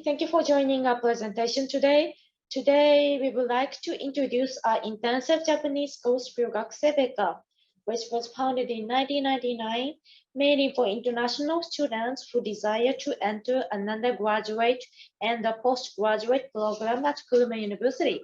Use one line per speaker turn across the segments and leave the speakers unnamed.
Thank you for joining our presentation today. Today, we would like to introduce our intensive Japanese course Ryugakusei Bekka, which was founded in 1999, mainly for international students who desire to enter an undergraduate and a postgraduate program at Kurume University.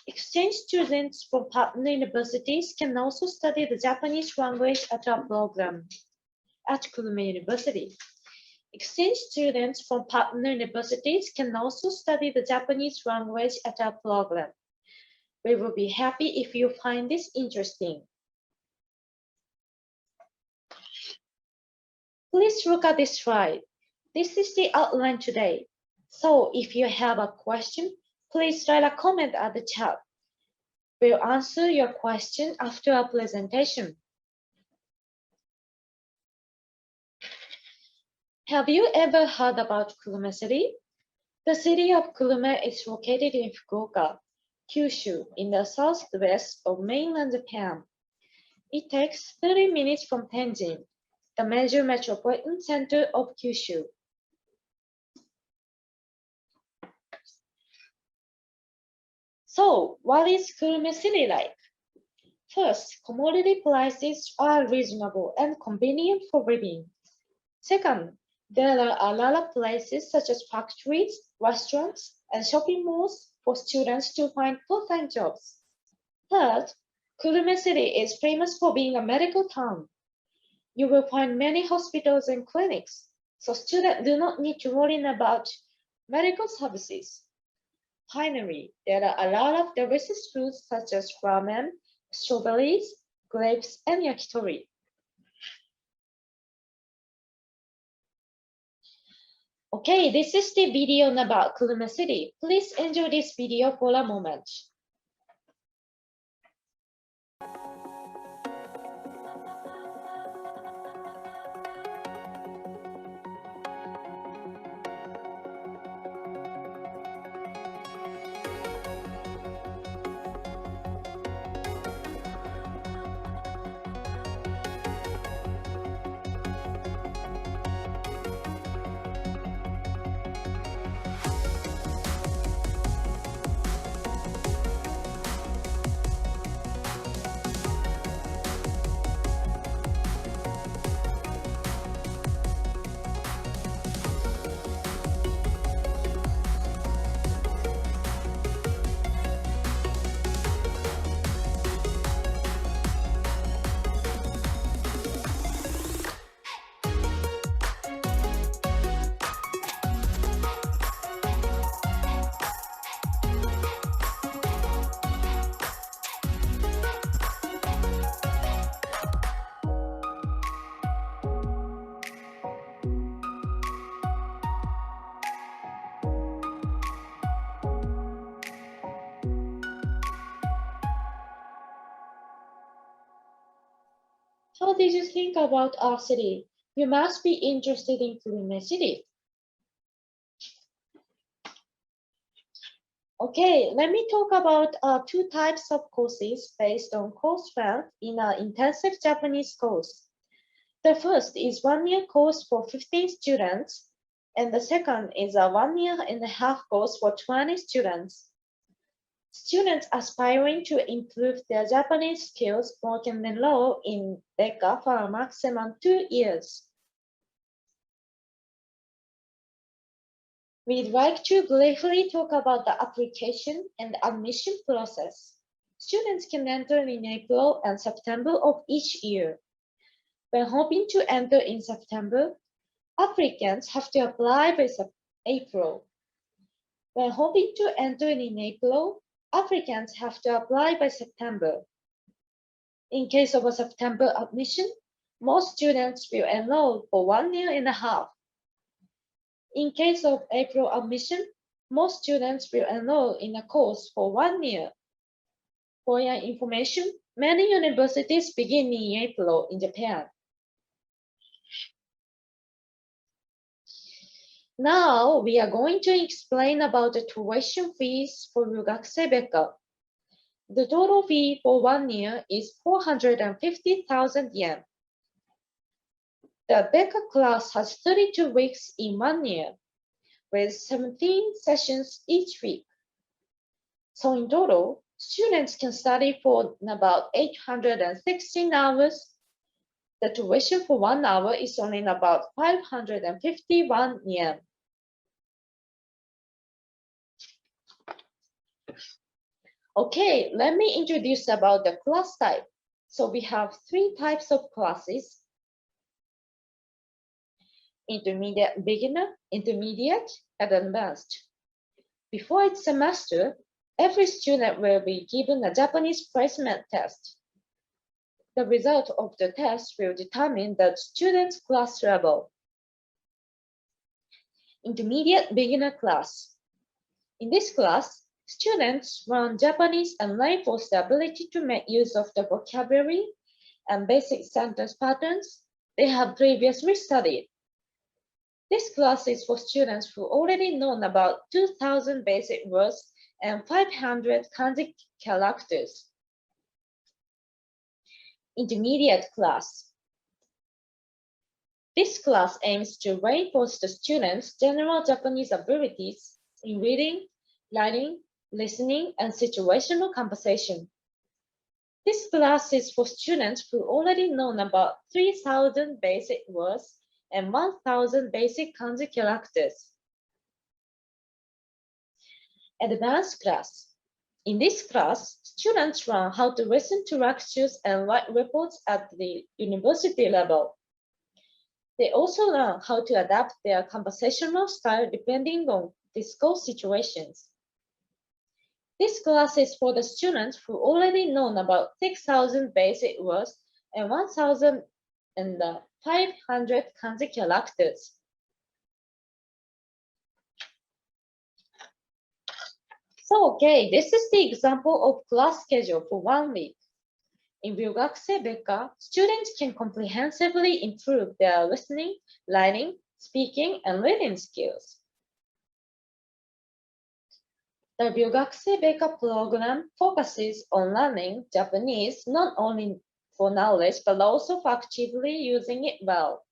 Exchange students from partner universities can also study the Japanese language at our program at Kurume University. Exchange students from partner universities can also study the Japanese language at our program. We will be happy if you find this interesting. Please look at this slide. This is the outline today. So if you have a question, please write a comment at the chat. We'll answer your question after our presentation. Have you ever heard about Kurume City? The city of Kurume is located in Fukuoka, Kyushu, in the southwest of mainland Japan. It takes 30 minutes from Tenjin, the major metropolitan center of Kyushu. So, what is Kurume City like? First, commodity prices are reasonable and convenient for living. Second, there are a lot of places such as factories, restaurants, and shopping malls for students to find full-time jobs. Third, Kurume City is famous for being a medical town. You will find many hospitals and clinics, so students do not need to worry about medical services. Finally, there are a lot of delicious foods such as ramen, strawberries, grapes, and yakitori. Okay, this is the video about Kurume City. Please enjoy this video for a moment. How did you think about our city? You must be interested in Kurume City. Okay, let me talk about two types of courses based on course length in our intensive Japanese course. The first is 1-year course for 15 students, and the second is a 1.5-year course for 20 students. Students aspiring to improve their Japanese skills can enroll in Bekka for a maximum 2 years. We'd like to briefly talk about the application and admission process. Students can enter in April and September of each year. When hoping to enter in September, applicants have to apply by April. When hoping to enter in April, applicants have to apply by September. In case of a September admission, most students will enroll for 1.5 years. In case of April admission, most students will enroll in a course for 1 year. For your information, many universities begin in April in Japan. Now, we are going to explain about the tuition fees for Ryugakusei Bekka. The total fee for 1 year is 450,000 yen. The Bekka class has 32 weeks in 1 year. with 17 sessions each week. So in total, students can study for about 816 hours. The tuition for 1 hour is only about 551 yen. Okay, let me introduce about the class type. So we have 3 types of classes: intermediate, beginner, intermediate, and advanced. Before each semester, every student will be given a Japanese placement test. The result of the test will determine the student's class level. Intermediate beginner class. In this class, students learn Japanese and reinforce the ability to make use of the vocabulary and basic sentence patterns they have previously studied. This class is for students who already know about 2,000 basic words and 500 kanji characters. Intermediate class. This class aims to reinforce the students' general Japanese abilities in reading, writing, listening, and situational conversation. This class is for students who already know about 3,000 basic words and 1,000 basic kanji characters. Advanced class. In this class, students learn how to listen to lectures and write reports at the university level. They also learn how to adapt their conversational style depending on the school situations. This class is for the students who already know about 6,000 basic words and 1,500 kanji characters. So, okay, this is the example of class schedule for 1 week. In Ryugakusei Bekka, students can comprehensively improve their listening, writing, speaking, and reading skills. The Ryugakusei Bekka program focuses on learning Japanese not only for knowledge but also for actively using it well.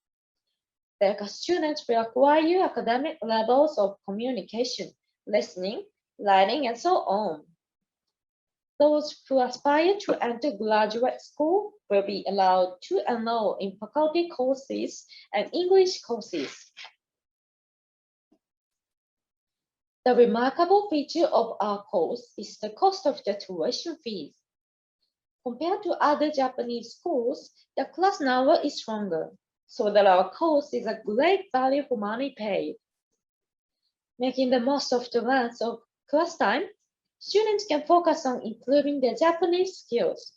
Bekka students will acquire academic levels of communication, listening, writing, and so on. Those who aspire to enter graduate school will be allowed to enroll in faculty courses and English courses. The remarkable feature of our course is the cost of the tuition fees. Compared to other Japanese schools, the class number is stronger, so that our course is a great value for money paid. Making the most of the length of class time, students can focus on improving their Japanese skills.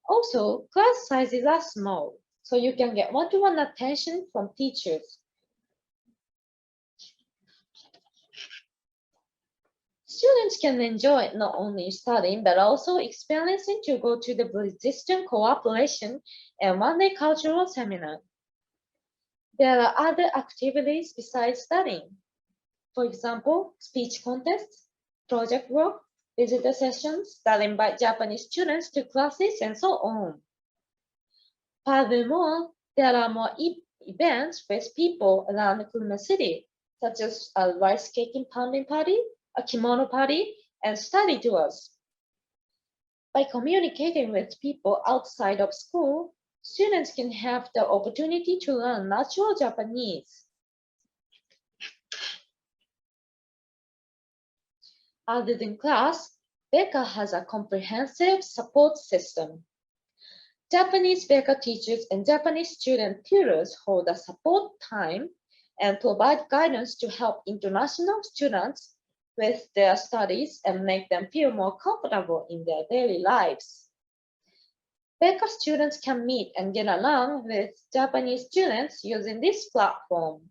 Also, class sizes are small, so you can get one-to-one attention from teachers. Students can enjoy not only studying, but also experiencing to go to the Buddhist cooperation and one-day cultural seminar. There are other activities besides studying. For example, speech contests, project work, visitor sessions that invite Japanese students to classes, and so on. Furthermore, there are more events with people around Kurume City, such as a rice cake and pounding party, a kimono party, and study tours. By communicating with people outside of school, students can have the opportunity to learn natural Japanese. Other than class, Bekka has a comprehensive support system. Japanese Bekka teachers and Japanese student tutors hold a support time and provide guidance to help international students with their studies and make them feel more comfortable in their daily lives. Bekka students can meet and get along with Japanese students using this platform.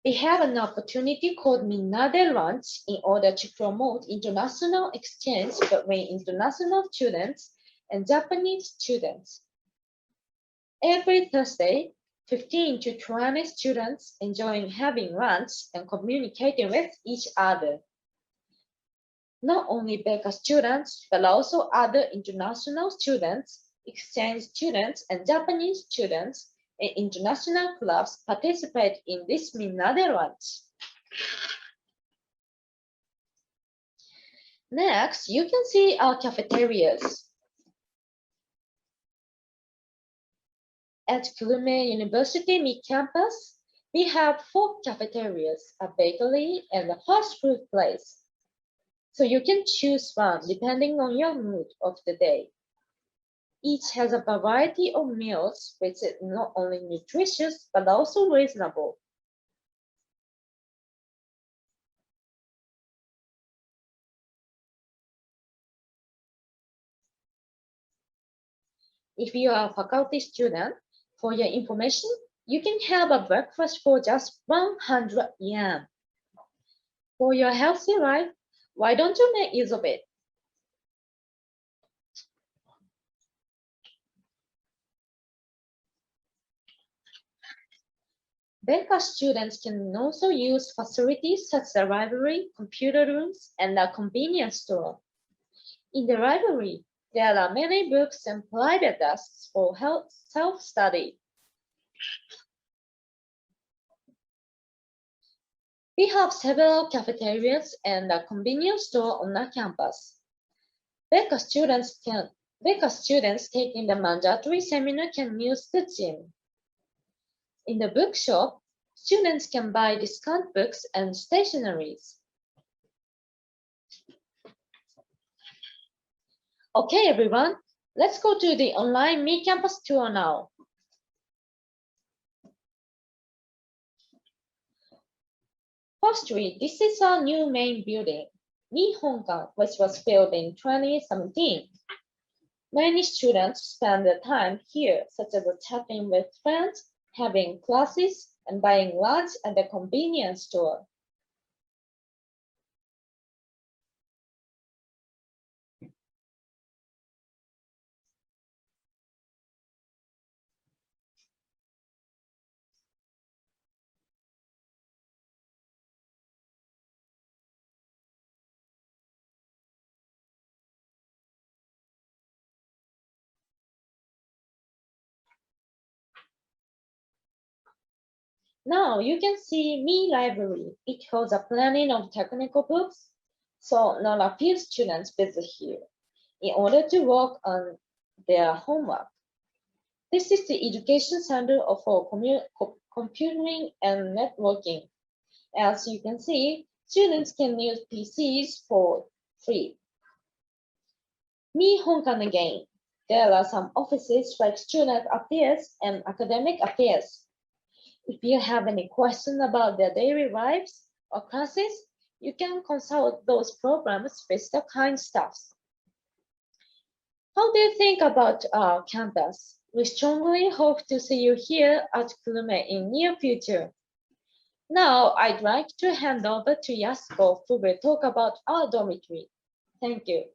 We have an opportunity called Minade Lunch in order to promote international exchange between international students and Japanese students. Every Thursday, 15 to 20 students enjoying having lunch and communicating with each other. Not only Bekka students, but also other international students, exchange students, and Japanese students and international clubs participate in this in Netherlands. Next, you can see our cafeterias. At Kurume University mid-campus, we have 4 cafeterias, a bakery, and a fast food place. So you can choose one depending on your mood of the day. Each has a variety of meals, which is not only nutritious, but also reasonable. If you are a faculty student, for your information, you can have a breakfast for just 100 yen. For your healthy life, why don't you make use of it? Bekka students can also use facilities such as a library, computer rooms, and a convenience store. In the library, there are many books and private desks for self-study. We have several cafeterias and a convenience store on our campus. Bekka students taking the mandatory seminar can use the gym. In the bookshop, students can buy discount books and stationeries. Okay, everyone, let's go to the online mid-campus tour now. Firstly, this is our new main building, Nihonkan, which was built in 2017. Many students spend their time here, such as chatting with friends, having classes, and buying lunch at the convenience store. Now you can see Me Library. It holds a plenty of technical books, so not a few students visit here in order to work on their homework. This is the education center for computing and networking. As you can see, students can use PCs for free. Me Honkan again. There are some offices like student affairs and academic affairs. If you have any questions about their daily lives or classes, you can consult those programs with the kind staffs. How do you think about our campus? We strongly hope to see you here at Kurume in near future. Now, I'd like to hand over to Yasuko, who will talk about our dormitory. Thank you.